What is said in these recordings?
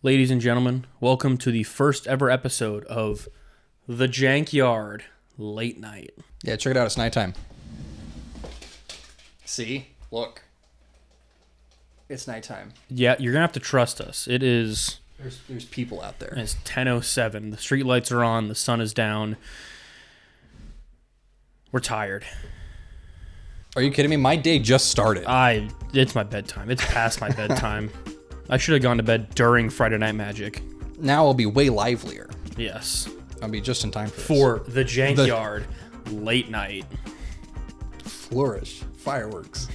Ladies and gentlemen, welcome to the first ever episode of the JANK Yard Late Night. Yeah, check it out. It's nighttime. See? Look. It's nighttime. Yeah, you're going to have to trust us. It is... There's people out there. It's 10:07. The street lights are on. The sun is down. We're tired. Are you kidding me? My day just started. It's my bedtime. It's past my bedtime. I should have gone to bed during Friday Night Magic. Now I'll be way livelier. Yes. I'll be just in time for the JANK Yard Late Night. Flourish. Fireworks.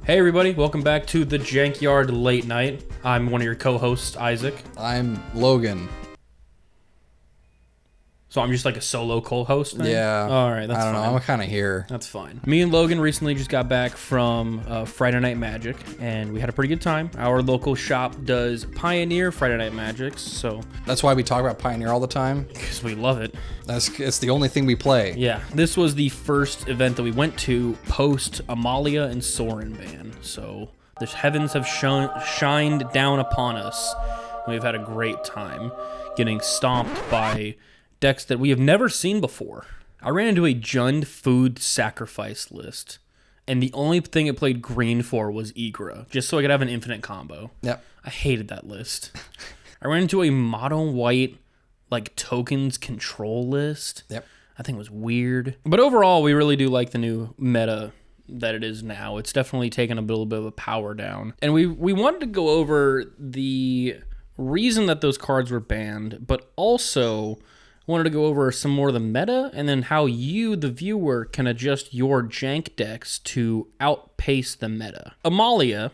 Hey everybody, welcome back to the JANK Yard Late Night. I'm one of your co-hosts, Isaac. I'm Logan. So I'm just like a solo co-host then? Yeah. All right, that's fine. I don't know. I'm kind of here. That's fine. Me and Logan recently just got back from Friday Night Magic, and we had a pretty good time. Our local shop does Pioneer Friday Night Magics, so... That's why we talk about Pioneer all the time. Because we love it. It's the only thing we play. Yeah. This was the first event that we went to post Amalia and Sorin ban. So the heavens have shined down upon us. We've had a great time getting stomped by... decks that we have never seen before. I ran into a Jund food sacrifice list, and the only thing it played green for was Igra, just so I could have an infinite combo. Yep. I hated that list. I ran into a mono white, like, tokens control list. Yep. I think it was weird. But overall, we really do like the new meta that it is now. It's definitely taken a little bit of a power down. And we wanted to go over the reason that those cards were banned, but also... wanted to go over some more of the meta and then how you, the viewer, can adjust your jank decks to outpace the meta. Amalia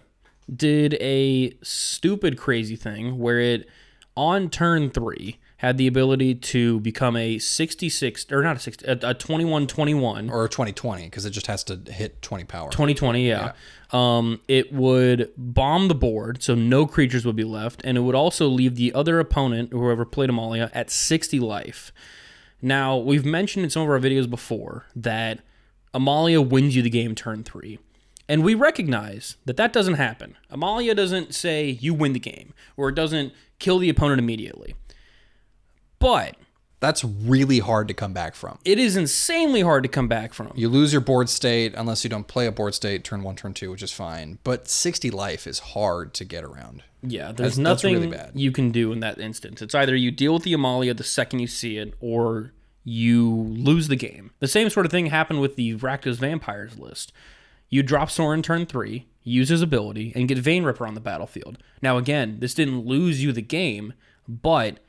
did a stupid crazy thing where it, on turn 3, had the ability to become a 66, or not a 60, a 21-21. Or a 20-20, because it just has to hit 20 power. 20-20, yeah. It would bomb the board, so no creatures would be left, and it would also leave the other opponent, whoever played Amalia, at 60 life. Now, we've mentioned in some of our videos before that Amalia wins you the game turn 3. And we recognize that that doesn't happen. Amalia doesn't say you win the game, or it doesn't kill the opponent immediately. But... that's really hard to come back from. It is insanely hard to come back from. You lose your board state unless you don't play a board state turn 1, turn 2, which is fine. But 60 life is hard to get around. Yeah, there's nothing really bad. You can do in that instance. It's either you deal with the Amalia the second you see it, or you lose the game. The same sort of thing happened with the Rakdos Vampires list. You drop Sorin turn 3, use his ability, and get Vein Ripper on the battlefield. Now again, this didn't lose you the game, but...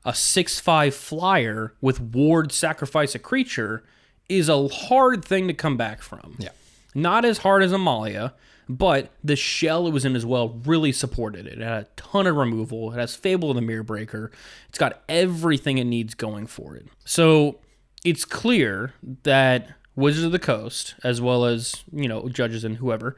a 6/5 flyer with ward sacrifice a creature is a hard thing to come back from. Yeah. Not as hard as Amalia, but the shell it was in as well really supported it. It had a ton of removal. It has Fable of the Mirror Breaker. It's got everything it needs going for it. So it's clear that Wizards of the Coast, as well as, judges and whoever,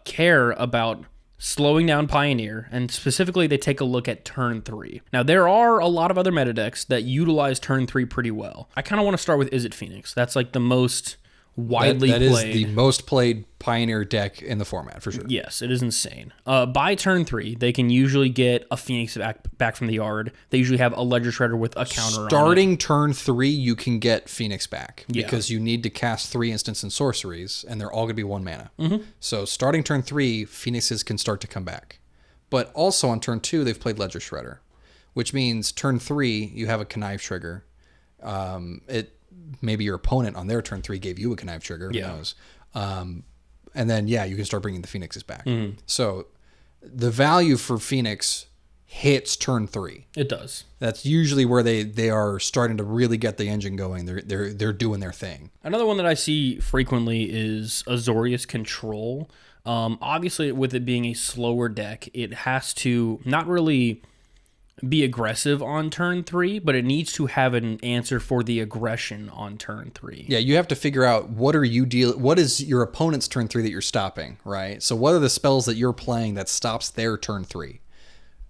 care about slowing down Pioneer, and specifically they take a look at turn 3. Now, there are a lot of other meta decks that utilize turn 3 pretty well. I kind of want to start with Is It Phoenix? That's like the most widely played. That is the most played Pioneer deck in the format, for sure. Yes, it is insane. By turn 3, they can usually get a Phoenix back from the yard. They usually have a Ledger Shredder with a counter on it. Starting turn 3, you can get Phoenix back, Yeah. because you need to cast 3 instants and sorceries, and they're all going to be 1 mana. Mm-hmm. So starting turn 3, Phoenixes can start to come back. But also on turn 2, they've played Ledger Shredder, which means turn 3, you have a Connive trigger. Maybe your opponent on their turn 3 gave you a Connive trigger. Who knows? And then, you can start bringing the Phoenixes back. Mm-hmm. So the value for Phoenix hits turn 3. It does. That's usually where they are starting to really get the engine going. They're doing their thing. Another one that I see frequently is Azorius Control. Obviously, with it being a slower deck, it has to not really be aggressive on turn 3, but it needs to have an answer for the aggression on turn 3. Yeah, you have to figure out what is your opponent's turn 3 that you're stopping, right? So what are the spells that you're playing that stops their turn 3?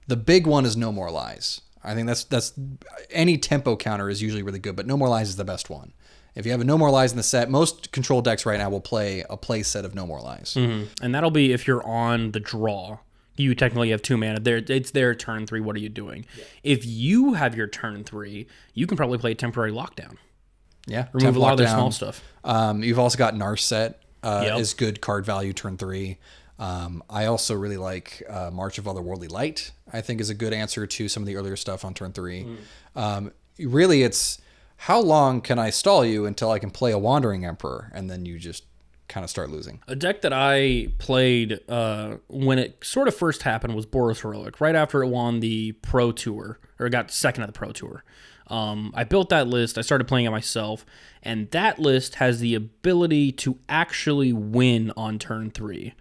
The big one is No More Lies. I think that's any tempo counter is usually really good, but No More Lies is the best one. If you have a No More Lies in the set, most control decks right now will play a play set of No More Lies. And that'll be if you're on the draw. You technically have 2 mana. It's their turn 3. What are you doing? Yeah. If you have your turn 3, you can probably play a temporary lockdown. Yeah. Remove a lot of their small stuff. You've also got Narset is good card value turn 3. I also really like March of Otherworldly Light, I think is a good answer to some of the earlier stuff on turn 3. Really, it's how long can I stall you until I can play a Wandering Emperor, and then you just kind of start losing. A deck that I played when it sort of first happened was Boros Heroic, right after it won the Pro Tour, or got second at the Pro Tour. I built that list, I started playing it myself, and that list has the ability to actually win on turn 3.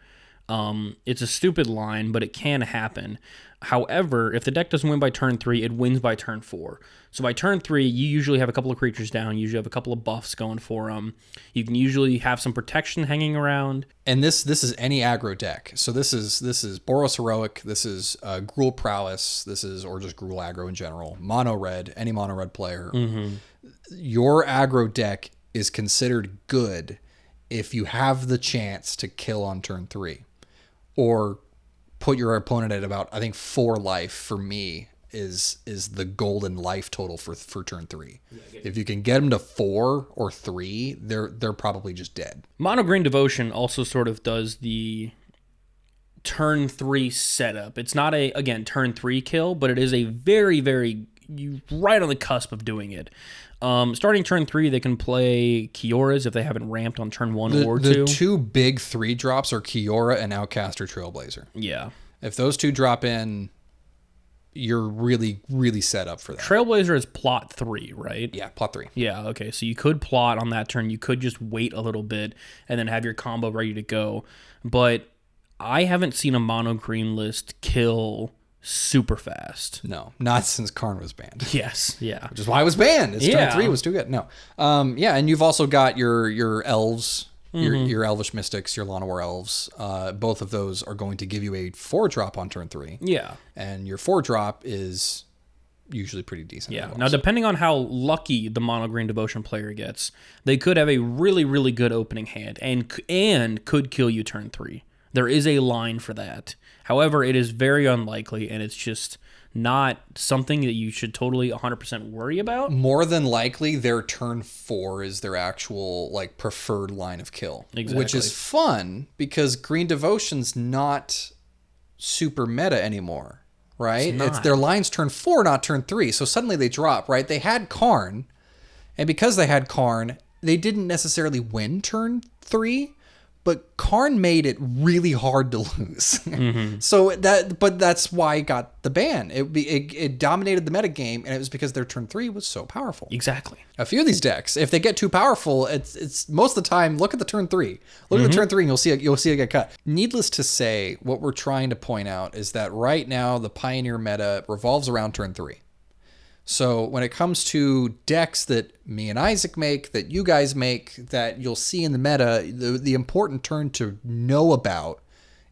It's a stupid line, but it can happen. However, if the deck doesn't win by turn 3, it wins by turn 4. So by turn 3, you usually have a couple of creatures down. You usually have a couple of buffs going for them. You can usually have some protection hanging around. And this is any aggro deck. So this is Boros Heroic. This is Gruul Prowess. Or just Gruul aggro in general. Mono red. Any mono red player. Your aggro deck is considered good if you have the chance to kill on turn 3, or put your opponent at about, I think, 4 life for me is the golden life total for turn 3. If you can get them to 4 or 3, they're probably just dead. Mono Green Devotion also sort of does the turn 3 setup. It's not a, again, turn 3 kill, but it is a very, very, right on the cusp of doing it. Starting turn 3, they can play Kioras if they haven't ramped on turn 1 or 2. The 2 big 3 drops are Kiora and Outcaster Trailblazer. Yeah. If those 2 drop in, you're really, really set up for that. Trailblazer is plot 3, right? Yeah, plot 3. Yeah, okay. So you could plot on that turn. You could just wait a little bit and then have your combo ready to go. But I haven't seen a mono green list kill super fast. No, not since Karn was banned. Yes, yeah. Which is why it was banned. Turn 3 was too good. No. Yeah, and you've also got your elves, your Elvish Mystics, your Llanowar Elves. Both of those are going to give you a 4-drop on turn 3. Yeah. And your 4-drop is usually pretty decent. Yeah. Now, depending on how lucky the Mono Green Devotion player gets, they could have a really, really good opening hand and could kill you turn 3. There is a line for that. However, it is very unlikely, and it's just not something that you should totally 100% worry about. More than likely, their turn 4 is their actual preferred line of kill. Exactly. Which is fun because Green Devotion's not super meta anymore, right? It's their line's turn 4, not turn 3. So suddenly they drop, right? They had Karn, and because they had Karn, they didn't necessarily win turn 3. But Karn made it really hard to lose. But that's why it got the ban. It dominated the metagame, and it was because their turn 3 was so powerful. Exactly. A few of these decks, if they get too powerful, it's most of the time, look at the turn 3. Look at the turn 3 and you'll see it get cut. Needless to say, what we're trying to point out is that right now the Pioneer meta revolves around turn 3. So when it comes to decks that me and Isaac make, that you guys make, that you'll see in the meta, the important turn to know about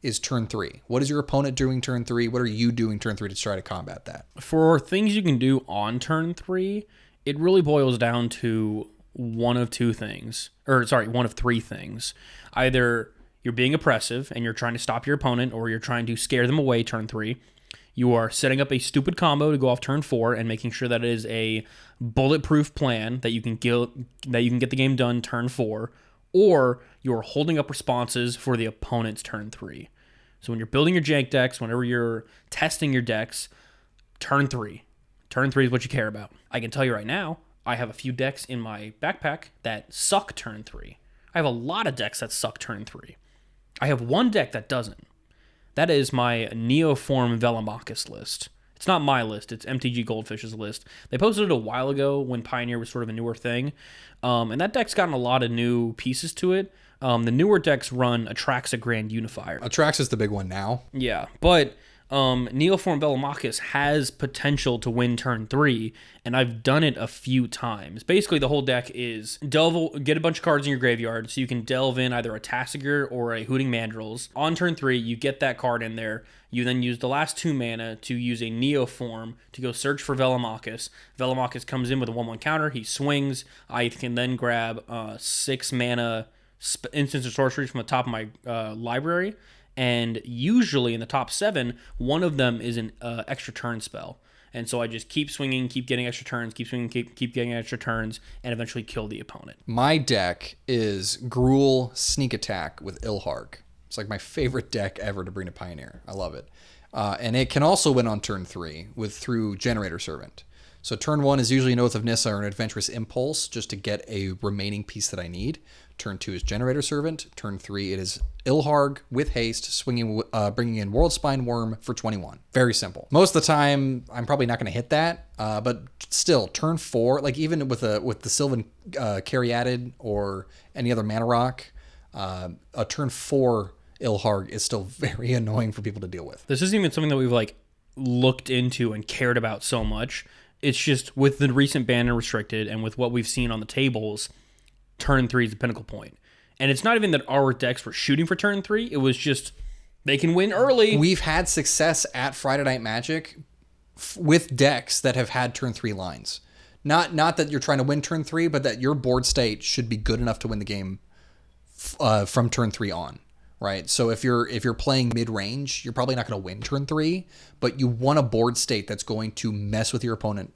is turn 3. What is your opponent doing turn 3? What are you doing turn 3 to try to combat that? For things you can do on turn 3, it really boils down to one of 3 things. Either you're being oppressive and you're trying to stop your opponent, or you're trying to scare them away turn 3. You are setting up a stupid combo to go off turn 4 and making sure that it is a bulletproof plan that you can get the game done turn 4, or you're holding up responses for the opponent's turn 3. So when you're building your jank decks, whenever you're testing your decks, turn 3. Turn 3 is what you care about. I can tell you right now, I have a few decks in my backpack that suck turn 3. I have a lot of decks that suck turn 3. I have one deck that doesn't. That is my Neoform Velomachus list. It's not my list. It's MTG Goldfish's list. They posted it a while ago when Pioneer was sort of a newer thing. And that deck's gotten a lot of new pieces to it. The newer decks run Atraxa Grand Unifier. Atraxa is the big one now. Yeah, but Neoform Velomachus has potential to win turn 3, and I've done it a few times. Basically, the whole deck is get a bunch of cards in your graveyard so you can delve in either a Tassiger or a Hooting Mandrills. On turn 3, you get that card in there. You then use the last 2 mana to use a Neoform to go search for Velomachus. Velomachus comes in with a 1/1 counter. He swings. I can then grab 6 mana instants or sorceries from the top of my library. And usually in the top 7, one of them is an extra turn spell. And so I just keep swinging, keep getting extra turns, keep swinging, keep getting extra turns, and eventually kill the opponent. My deck is Gruul Sneak Attack with Ilharg. It's like my favorite deck ever to bring to Pioneer. I love it. And it can also win on turn 3 through Generator Servant. So turn 1 is usually an Oath of Nissa or an Adventurous Impulse just to get a remaining piece that I need. Turn 2 is Generator Servant. Turn 3, it is Ilharg with haste, bringing in Worldspine Worm for 21. Very simple. Most of the time, I'm probably not going to hit that, but still, turn 4, like even with the Sylvan Caryatid or any other mana rock, a turn 4 Ilharg is still very annoying for people to deal with. This isn't even something that we've looked into and cared about so much. It's just with the recent ban and restricted and with what we've seen on the tables, turn 3 is the pinnacle point. And it's not even that our decks were shooting for turn 3. It was just they can win early. We've had success at Friday Night Magic with decks that have had turn 3 lines. Not that you're trying to win turn 3, but that your board state should be good enough to win the game from turn 3 on. Right? So if you're playing mid-range, you're probably not going to win turn 3, but you want a board state that's going to mess with your opponent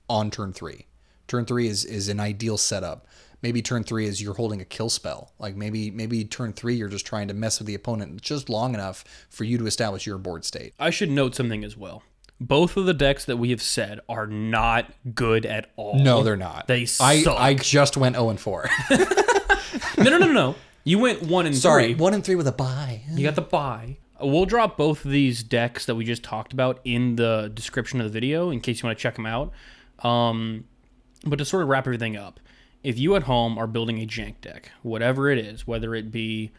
on turn 3. Turn 3 is an ideal setup. Maybe turn 3 is you're holding a kill spell. Like maybe turn 3 you're just trying to mess with the opponent just long enough for you to establish your board state. I should note something as well. Both of the decks that we have said are not good at all. No, they're not. They suck. I just went 0-4. No. You went 1-3. Sorry, 1-3 with a bye. You got the bye. We'll drop both of these decks that we just talked about in the description of the video in case you want to check them out. But to sort of wrap everything up, if you at home are building a jank deck, whatever it is, whether it be,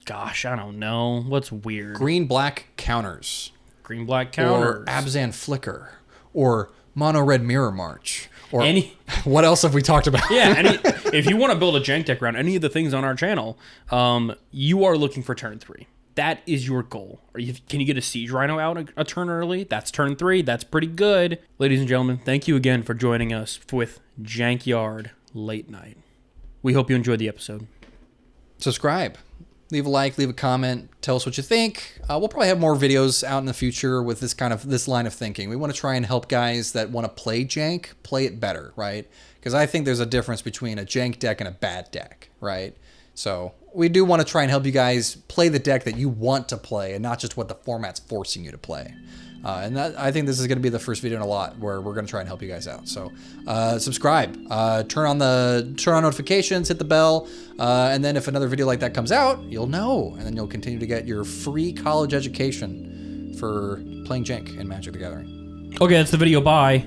gosh, I don't know, what's weird? Green-black counters. Green-black counters. Or Abzan Flicker. Or Mono-red Mirror March. Or what else have we talked about? Yeah, if you want to build a jank deck around any of the things on our channel, you are looking for turn 3. That is your goal. Can you get a Siege Rhino out a turn early? That's turn 3. That's pretty good. Ladies and gentlemen, thank you again for joining us with Jankyard Late Night. We hope you enjoyed the episode. Subscribe. Leave a like, leave a comment, tell us what you think. We'll probably have more videos out in the future with this line of thinking. We want to try and help guys that want to play jank, play it better, right? Because I think there's a difference between a jank deck and a bad deck, right? So we do want to try and help you guys play the deck that you want to play and not just what the format's forcing you to play. And I think this is going to be the first video in a lot where we're going to try and help you guys out. So subscribe, turn on notifications, hit the bell, and then if another video like that comes out, you'll know. And then you'll continue to get your free college education for playing jank in Magic the Gathering. Okay, that's the video. Bye.